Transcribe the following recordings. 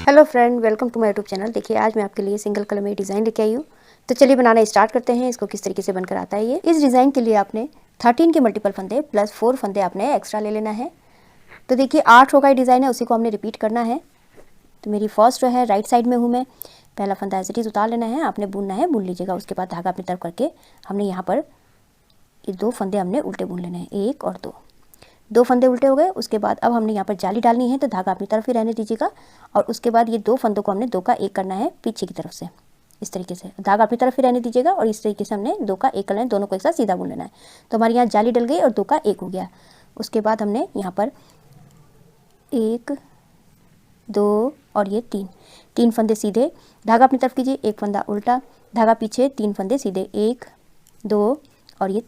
Hello friend, welcome to my YouTube channel. देखिए आज मैं आपके लिए सिंगल कलर में डिज़ाइन लेके आई हूँ। तो चलिए बनाना स्टार्ट करते हैं। इसको किस तरीके से बनकर आता है ये। इस डिज़ाइन के लिए आपने 13 के मल्टीपल फंदे प्लस 4 फंदे आपने एक्स्ट्रा ले लेना है। तो देखिए 8 रो का डिज़ाइन है, उसी को हमने रिपीट करना है। तो मेरी फर्स्ट रो है, राइट साइड में हूँ मैं। पहला फंदा एज इट इज़ उतार लेना है, आपने बुनना है, बुन लीजिएगा। उसके बाद धागा अपनी तरफ करके हमने यहाँ पर ये 2 फंदे हमने उल्टे बुन लेने हैं, 1 और 2 फंदे उल्टे हो गए। उसके बाद अब हमने यहाँ पर जाली डालनी है, तो धागा अपनी तरफ ही रहने दीजिएगा। और उसके बाद ये 2 फंदों को हमने 2 का 1 करना है पीछे की तरफ से, इस तरीके से धागा अपनी तरफ ही रहने दीजिएगा। और इस तरीके से हमने 2 का 1 करना है, दोनों को एक साथ सीधा बुन लेना है। तो हमारे यहाँ जाली डल गई और 2 का 1 हो गया। उसके बाद हमने यहाँ पर 1 2 और ये 3 फंदे सीधे, धागा अपनी तरफ कीजिए, 1 फंदा उल्टा, धागा पीछे, 3 फंदे सीधे, 1 2 और ये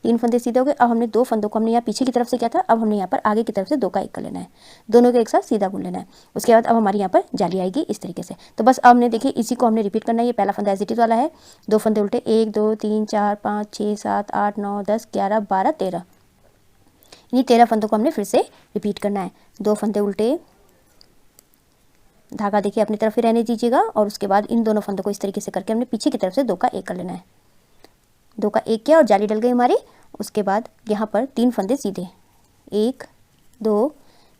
3 फंदे सीधे हो गए। अब हमने 2 फंदों को हमने यहाँ पीछे की तरफ से किया था, अब हमने यहाँ पर आगे की तरफ से 2 का 1 कर लेना है, दोनों को एक साथ सीधा बुन लेना है। उसके बाद अब हमारी यहाँ पर जाली आएगी इस तरीके से। तो बस अब हमने देखिए इसी को हमने रिपीट करना है। ये पहला फंदा एज इट इज़ वाला है, 2 फंदे उल्टे, 1 2 3 4 5 6 7 8 9 10 11 12 13, इन्हीं 13 फंदों को हमने फिर से रिपीट करना है। 2 फंदे उल्टे, धागा देखिए अपनी तरफ ही रहने दीजिएगा। और उसके बाद इन दोनों फंदों को इस तरीके से करके हमने पीछे की तरफ से 2 का 1 कर लेना है, 2 का 1 किया और जाली डल गई हमारी। उसके बाद यहाँ पर 3 फंदे सीधे, 1 2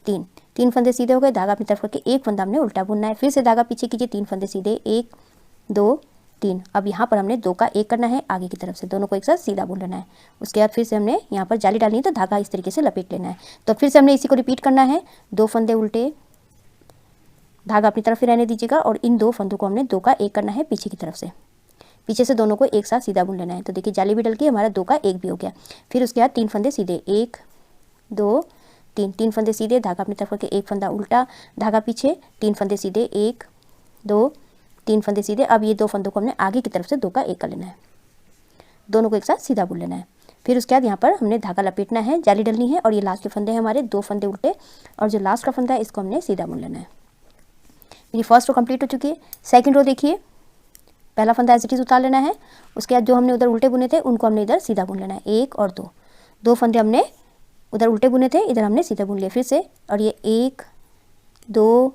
3 फंदे सीधे हो गए। धागा अपनी तरफ करके 1 फंदा हमने उल्टा बुनना है, फिर से धागा पीछे कीजिए, 3 फंदे सीधे, 1 2 3। अब यहाँ पर हमने 2 का 1 करना है आगे की तरफ से, दोनों को एक साथ सीधा बुन लेना है। उसके बाद फिर से हमने यहाँ पर जाली डालनी है, तो धागा इस तरीके से लपेट लेना है। तो फिर से हमने इसी को रिपीट करना है। 2 फंदे उल्टे, धागा अपनी तरफ ही रहने दीजिएगा। और इन 2 फंदों को हमने 2 का 1 करना है पीछे की तरफ से, पीछे से दोनों को एक साथ सीधा बुन लेना है। तो देखिए जाली भी डल गई, हमारा 2 का 1 भी हो गया। फिर उसके बाद 3 फंदे सीधे, 1 2 3 फंदे सीधे, धागा अपनी तरफ करके 1 फंदा उल्टा, धागा पीछे, 3 फंदे सीधे, 1 2 3 फंदे सीधे। अब ये 2 फंदों को हमने आगे की तरफ से 2 का 1 कर लेना है, दोनों को एक साथ सीधा बुन लेना है। फिर उसके बाद यहाँ पर हमने धागा लपेटना है, जाली डलनी है। और ये लास्ट के फंदे हैं हमारे, 2 फंदे उल्टे, और जो लास्ट का फंदा है इसको हमने सीधा बुन लेना है। मेरी फर्स्ट रो कंप्लीट हो चुकी है। सेकंड रो देखिए, पहला फंदा एज इट इज़ उतार लेना है। उसके बाद जो हमने उधर उल्टे बुने थे उनको हमने इधर सीधा बुन लेना है, 1 और 2 फंदे हमने उधर उल्टे बुने थे, इधर हमने सीधा बुन लिए फिर से। और ये 1 2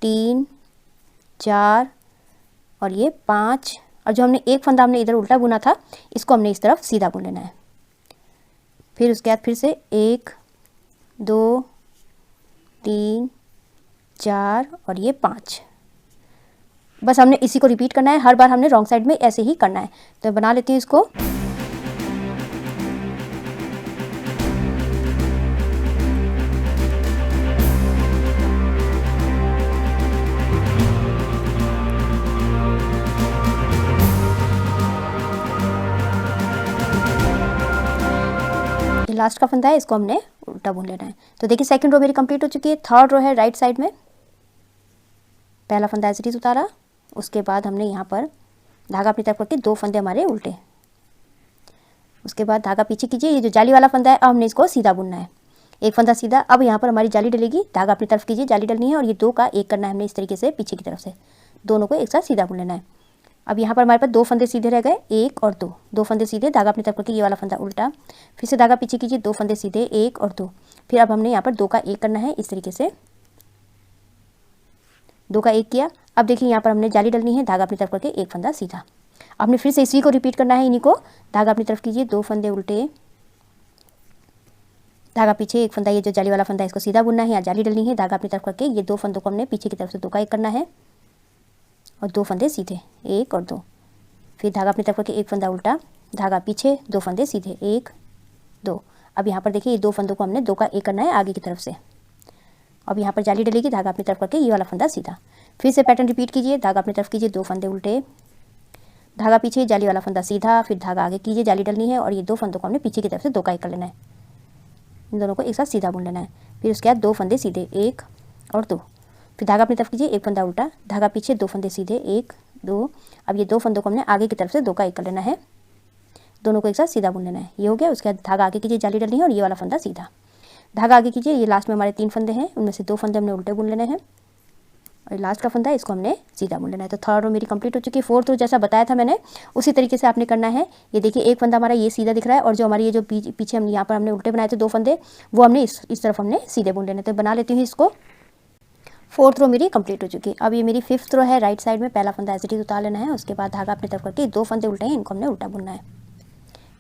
3 4 और ये 5, और जो हमने 1 फंदा हमने इधर उल्टा बुना था इसको हमने इस तरफ सीधा बुन लेना है। फिर उसके बाद फिर से 1 2 3 4 और ये 5। बस हमने इसी को रिपीट करना है, हर बार हमने रॉन्ग साइड में ऐसे ही करना है। तो बना लेती हूँ इसको। लास्ट का फंदा है, इसको हमने उल्टा बुन लेना है। तो देखिए सेकंड रो मेरी कंप्लीट हो चुकी है। थर्ड रो है राइट साइड में, पहला फंदा एज इट इज़ उतारा। उसके बाद हमने यहाँ पर धागा अपनी तरफ करके 2 फंदे हमारे उल्टे, उसके बाद धागा पीछे कीजिए, ये जो जाली वाला फंदा है अब हमने इसको सीधा बुनना है, 1 फंदा सीधा। अब यहाँ पर हमारी जाली डलेगी, धागा अपनी तरफ कीजिए, जाली डलनी है। और ये 2 का 1 करना है हमने इस तरीके से पीछे की तरफ से, दोनों को एक साथ सीधा बुन लेना है। अब यहाँ पर हमारे पास 2 फंदे सीधे रह गए, 1 और 2 फंदे सीधे, धागा अपनी तरफ करके ये वाला फंदा उल्टा, फिर से धागा पीछे कीजिए, 2 फंदे सीधे, 1 और 2। फिर अब हमने यहाँ पर 2 का 1 करना है इस तरीके से, 2 का 1 किया। अब देखिए यहाँ पर हमने जाली डलनी है, धागा अपनी तरफ करके 1 फंदा सीधा। आपने फिर से इसी को रिपीट करना है, इन्हीं को, धागा अपनी तरफ कीजिए, 2 फंदे उल्टे, धागा पीछे, 1 फंदा, ये जो जाली वाला फंदा है इसको सीधा बुनना है, यहाँ जाली डलनी है, धागा अपनी तरफ करके ये 2 फंदों को हमने पीछे की तरफ से 2 का 1 करना है। और 2 फंदे सीधे, 1 और 2, फिर धागा अपनी तरफ करके 1 फंदा उल्टा, धागा पीछे, 2 फंदे सीधे, 1 2। अब यहाँ पर देखिए ये 2 फंदों को हमने 2 का 1 करना है आगे की तरफ से। अब यहाँ पर जाली डलेगी, धागा अपनी तरफ करके ये वाला फंदा सीधा। फिर से पैटर्न रिपीट कीजिए, धागा अपनी तरफ कीजिए, 2 फंदे उल्टे, धागा पीछे, जाली वाला फंदा सीधा, फिर धागा आगे कीजिए, जाली डलनी है। और ये 2 फंदों को हमने पीछे की तरफ से 2 का 1 कर लेना है, इन दोनों को एक साथ सीधा बुन लेना है। फिर उसके बाद 2 फंदे सीधे, 1 और 2, फिर धागा अपनी तरफ कीजिए, 1 फंदा उल्टा, धागा पीछे, 2 फंदे सीधे, 1 2। अब ये 2 फंदों को हमने आगे की तरफ से 2 का 1 कर लेना है, दोनों को एक साथ सीधा बुन लेना है। ये हो गया। उसके बाद धागा आगे कीजिए, जाली डलनी है। और ये वाला फंदा सीधा, धागा आगे कीजिए, ये लास्ट में हमारे 3 फंदे हैं, उनमें से 2 फंदे हमने उल्टे बुन लेने हैं। और लास्ट का फंदा है इसको हमने सीधा बुन लेना है। तो थर्ड रो मेरी कंप्लीट हो चुकी है। फोर्थ रो जैसा बताया था मैंने उसी तरीके से आपने करना है। ये देखिए 1 फंदा हमारा ये सीधा दिख रहा है, और जो हमारी ये जो पीछे हम यहाँ पर हमने उल्टे बनाए थे 2 फंदे, वो हमने इस तरफ हमने सीधे बुन लेने। तो बना लेती हूँ इसको। 4th रो मेरी कंप्लीट हो चुकी है। अब ये मेरी 5th रो है, राइट साइड में पहला फंदा एज इट इज उतार लेना है, उसके बाद धागा अपनी तरफ करके 2 फंदे उल्टे हैं, इनको हमने उल्टा बुनना है।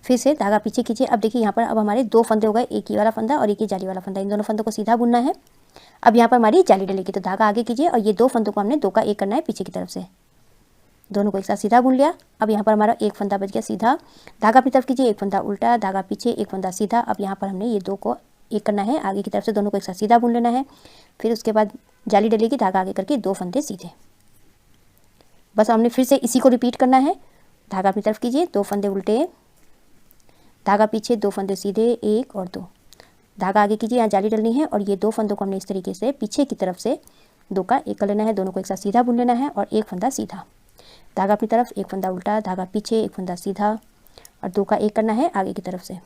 फिर से धागा पीछे खींचिए। अब देखिए यहाँ पर अब हमारे 2 फंदे हो गए, एक ही वाला फंदा और एक ही जाली वाला फंदा, इन दोनों फंदों को सीधा बुनना है। अब यहाँ पर हमारी जाली डलेगी, तो धागा आगे कीजिए और ये 2 फंदों को हमने 2 का 1 करना है पीछे की तरफ से, दोनों को एक साथ सीधा बुन लिया। अब यहाँ पर हमारा एक फंदा बच गया सीधा, धागा अपनी तरफ कीजिए, एक फंदा उल्टा, धागा पीछे, एक फंदा सीधा। अब यहाँ पर हमने ये 2 को 1 करना है, आगे की तरफ से दोनों को एक साथ सीधा बुन लेना है। फिर उसके बाद जाली डलेगी, धागा आगे करके 2 फंदे सीधे। बस हमने फिर से इसी को रिपीट करना है। धागा अपनी तरफ कीजिए, 2 फंदे उल्टे, धागा पीछे, 2 फंदे सीधे, 1 और 2, धागा आगे कीजिए, यहाँ जाली डलनी है और ये 2 फंदों को हमने इस तरीके से पीछे की तरफ से 2 का 1 कर लेना है, दोनों को एक साथ सीधा बुन लेना है और 1 फंदा सीधा, धागा अपनी तरफ, 1 फंदा उल्टा, धागा पीछे, 1 फंदा सीधा और 2 का 1 करना है आगे की तरफ से।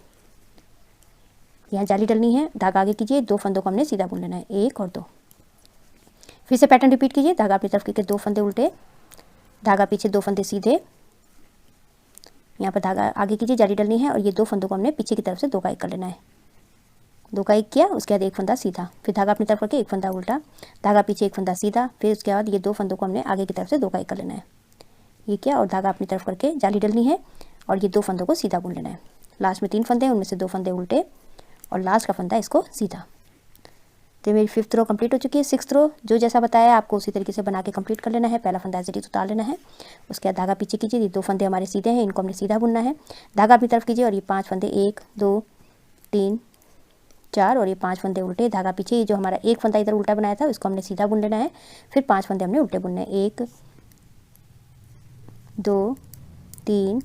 यहाँ जाली डलनी है, धागा आगे कीजिए, 2 फंदों को हमने सीधा बुन लेना है, 1 और 2। फिर से पैटर्न रिपीट कीजिए, धागा अपनी तरफ करके 2 फंदे उल्टे, धागा पीछे, 2 फंदे सीधे, यहाँ पर धागा आगे कीजिए, जाली डलनी है और ये 2 फंदों को हमने पीछे की तरफ से 2 का 1 कर लेना है, 2 का 1 किया, उसके बाद 1 फंदा सीधा, फिर धागा अपनी तरफ करके 1 फंदा उल्टा, धागा पीछे, 1 फंदा सीधा, फिर उसके बाद ये 2 फंदों को हमने आगे की तरफ से 2 का 1 कर लेना है, ये किया और धागा अपनी तरफ करके जाली डलनी है और ये 2 फंदों को सीधा बुन लेना है। लास्ट में 3 फंदे हैं, उनमें से 2 फंदे उल्टे और लास्ट का फंदा इसको सीधा। तो मेरी 5th रो कंप्लीट हो चुकी है। 6th रो जो जैसा बताया आपको उसी तरीके से बना के कंप्लीट कर लेना है। पहला फंदा एज इट इज उतार लेना है, उसके बाद धागा पीछे कीजिए, ये 2 फंदे हमारे सीधे हैं, इनको हमने सीधा बुनना है। धागा अपनी तरफ कीजिए और ये 5 फंदे, 1 2 3 4 और ये 5 फंदे उल्टे, धागा पीछे, ये जो हमारा 1 फंदा इधर उल्टा बनाया था उसको हमने सीधा बुन लेना है। फिर 5 फंदे हमने उल्टे बुनने हैं, 1 2 3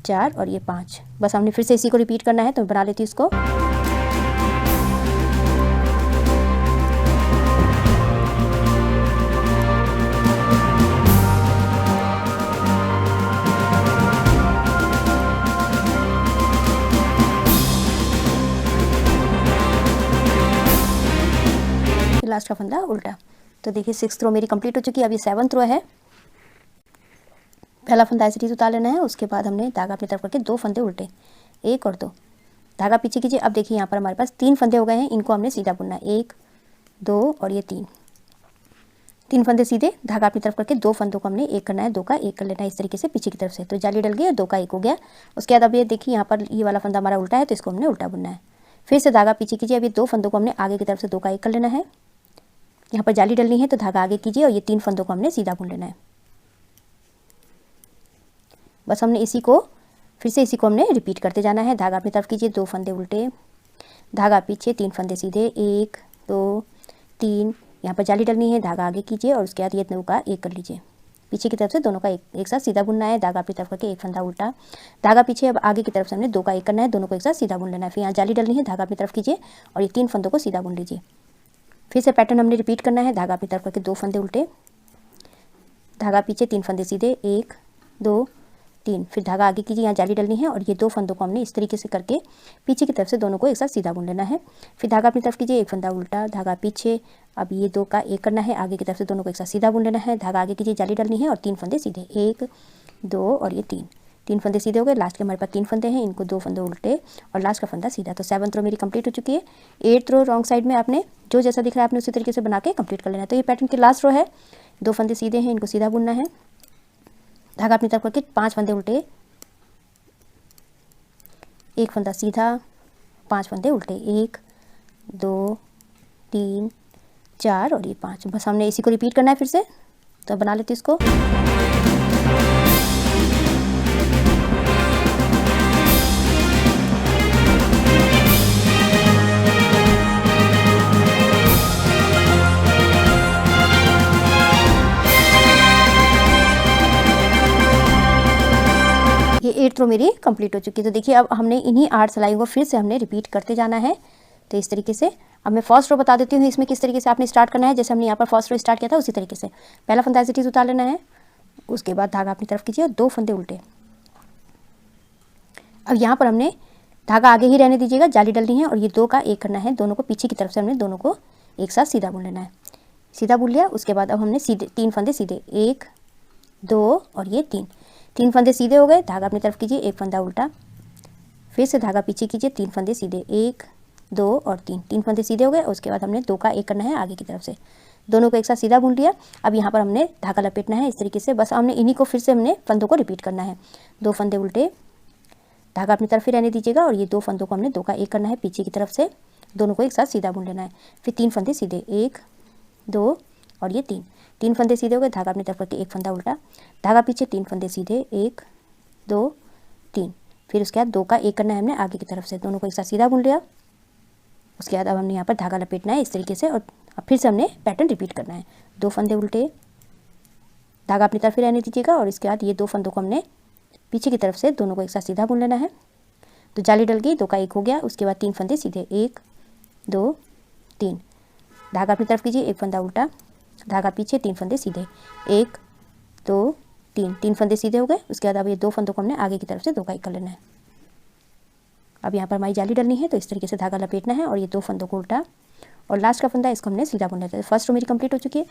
4 और ये 5। बस हमने फिर से इसी को रिपीट करना है, तो बना लेती हूँ इसको। लास्ट का फंदा उल्टा। तो देखिए 6th रो मेरी कंप्लीट हो चुकी है। अब ये 7th रो है। पहला फंदा ऐसे उतार लेना है, उसके बाद हमने धागा अपनी तरफ करके 2 फंदे उल्टे, 1 और 2, धागा पीछे कीजिए। अब देखिए यहाँ पर हमारे पास 3 फंदे हो गए हैं, इनको हमने सीधा बुनना है, 1 2 और ये 3 फंदे सीधे, धागा अपनी तरफ करके 2 फंदों को हमने 1 करना है, 2 का 1 कर लेना है इस तरीके से पीछे की तरफ से। तो जाली डल गई और 2 का 1 हो गया। उसके बाद अब ये देखिए यहाँ पर ये वाला फंदा हमारा उल्टा है, तो इसको हमने उल्टा बुनना है। फिर से धागा पीछे कीजिए, अब ये 2 फंदों को हमने आगे की तरफ से 2 का 1 कर लेना है। यहाँ पर जाली डलनी है, तो धागा आगे कीजिए और ये 3 फंदों को हमने सीधा बुन लेना है। बस हमने इसी को फिर से इसी को हमने रिपीट करते जाना है। धागा अपनी तरफ कीजिए, 2 फंदे उल्टे, धागा पीछे, 3 फंदे सीधे, 1 2 3, यहाँ पर जाली डलनी है, धागा आगे कीजिए और उसके बाद ये 2 का 1 कर लीजिए, पीछे की तरफ से दोनों का एक साथ सीधा बुनना है। धागा अपनी तरफ करके 1 फंदा उल्टा, धागा पीछे, अब आगे की तरफ से हमने 2 का 1 करना है, दोनों को एक साथ सीधा बुन लेना है। फिर यहाँ जाली डलनी है, धागा अपनी तरफ कीजिए और ये 3 फंदों को सीधा बुन लीजिए। फिर से पैटर्न हमने रिपीट करना है। धागा अपनी तरफ करके 2 फंदे उल्टे, धागा पीछे, 3 फंदे सीधे, 1 2 3, फिर धागा आगे कीजिए, यहाँ जाली डलनी है और ये 2 फंदों को हमने इस तरीके से करके पीछे की तरफ से दोनों को एक साथ सीधा बुन लेना है। फिर धागा अपनी तरफ कीजिए, 1 फंदा उल्टा, धागा पीछे, अब ये 2 का 1 करना है, आगे की तरफ से दोनों को एक साथ सीधा बुन लेना है। धागा आगे कीजिए, जाली डलनी है और 3 फंदे सीधे, 1 2 और ये 3 फंदे सीधे हो गए। लास्ट के हमारे पास 3 फंदे हैं, इनको 2 फंदे उल्टे और लास्ट का फंदा सीधा। तो 7th रो मेरी कंप्लीट हो चुकी है। 8th रो रॉन्ग साइड में आपने जो जैसा दिख रहा है आपने उसी तरीके से बना के कंप्लीट कर लेना है। तो ये पैटर्न की लास्ट रो है, 2 फंदे सीधे हैं, इनको सीधा बुनना है। धागा अपनी तरफ करके 5 फंदे उल्टे, 1 फंदा सीधा, 5 फंदे उल्टे, 1 2 3 4 और ये 5। बस हमने इसी को रिपीट करना है फिर से। तो बना लेते इसको। ये 8th रो मेरी कंप्लीट हो चुकी है। तो देखिए अब हमने इन्हीं 8 सिलाइयों को फिर से हमने रिपीट करते जाना है। तो इस तरीके से अब मैं फर्स्ट रो बता देती हूँ, इसमें किस तरीके से आपने स्टार्ट करना है। जैसे हमने यहाँ पर फर्स्ट रो स्टार्ट किया था उसी तरीके से पहला फंदा एज इट इज उतार लेना है, उसके बाद धागा अपनी तरफ कीजिए और 2 फंदे उल्टे। अब यहाँ पर हमने धागा आगे ही रहने दीजिएगा, जाली डलनी है और ये 2 का 1 करना है, दोनों को पीछे की तरफ से हमने दोनों को एक साथ सीधा बुन लेना है। सीधा बुन लिया, उसके बाद अब हमने सीधे 3 फंदे सीधे, 1 2 और ये 3 फंदे सीधे हो गए। धागा अपनी तरफ कीजिए, 1 फंदा उल्टा, फिर से धागा पीछे कीजिए, 3 फंदे सीधे, 1 2 और 3 फंदे सीधे हो गए। उसके बाद हमने 2 का 1 करना है आगे की तरफ से, दोनों को एक साथ सीधा बुन लिया। अब यहाँ पर हमने धागा लपेटना है इस तरीके से, बस हमने इन्हीं को फिर से हमने फंदों को रिपीट करना है। 2 फंदे उल्टे, धागा अपनी तरफ ही रहने दीजिएगा और ये 2 फंदों को हमने 2 का 1 करना है पीछे की तरफ से, दोनों को एक साथ सीधा बुन लेना है। फिर 3 फंदे सीधे, 1 2 और ये 3 फंदे सीधे हो गए, धागा अपनी तरफ करके 1 फंदा उल्टा, धागा पीछे, 3 फंदे सीधे, 1 2 3। फिर उसके बाद 2 का 1 करना है हमने आगे की तरफ से, दोनों को एक साथ सीधा बुन लिया। उसके बाद अब हमने यहाँ पर धागा लपेटना है इस तरीके से और अब फिर से हमने पैटर्न रिपीट करना है। 2 फंदे उल्टे, धागा अपनी तरफ ही रहने दीजिएगा और इसके बाद ये 2 फंदों को हमने पीछे की तरफ से दोनों को एक साथ सीधा बुन लेना है। तो जाली डल गई, 2 का 1 हो गया। उसके बाद 3 फंदे सीधे, 1 2 3, धागा अपनी तरफ कीजिए, 1 फंदा उल्टा, धागा पीछे, 3 फंदे सीधे, 1 2 3 फंदे सीधे हो गए। उसके बाद अब ये 2 फंदों को हमने आगे की तरफ से 2 का 1 कर लेना है। अब यहाँ पर हमारी जाली डलनी है तो इस तरीके से धागा लपेटना है और ये 2 फंदों को उल्टा और लास्ट का फंदा इसको हमने सीधा बुन लेते हैं। फर्स्ट रो मेरी कंप्लीट हो चुकी है।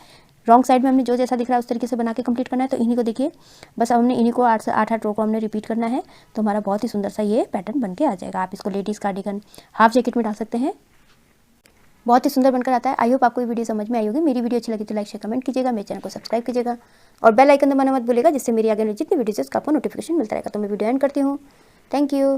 रॉन्ग साइड में हमने जो जैसा दिख रहा है उस तरीके से बना के कंप्लीट करना है। तो इन्हीं को देखिए, बस अब हमने इन्हीं को 8 से 8 रो को हमने रिपीट करना है तो हमारा बहुत ही सुंदर सा ये पैटर्न बन के आ जाएगा। आप इसको लेडीज़ कार्डिगन, हाफ जैकेट में डाल सकते हैं, बहुत ही सुंदर बनकर आता है। आई होप आपको ये वीडियो समझ में आई होगी। मेरी वीडियो अच्छी लगी तो लाइक शेयर कमेंट कीजिएगा, मेरे चैनल को सब्सक्राइब कीजिएगा और बेल आइकन दबाना मत भूलिएगा, जिससे मेरी आगे जितनी वीडियोज़ का आपको नोटिफिकेशन मिलता रहेगा। तो मैं वीडियो एंड करती हूँ। Thank you.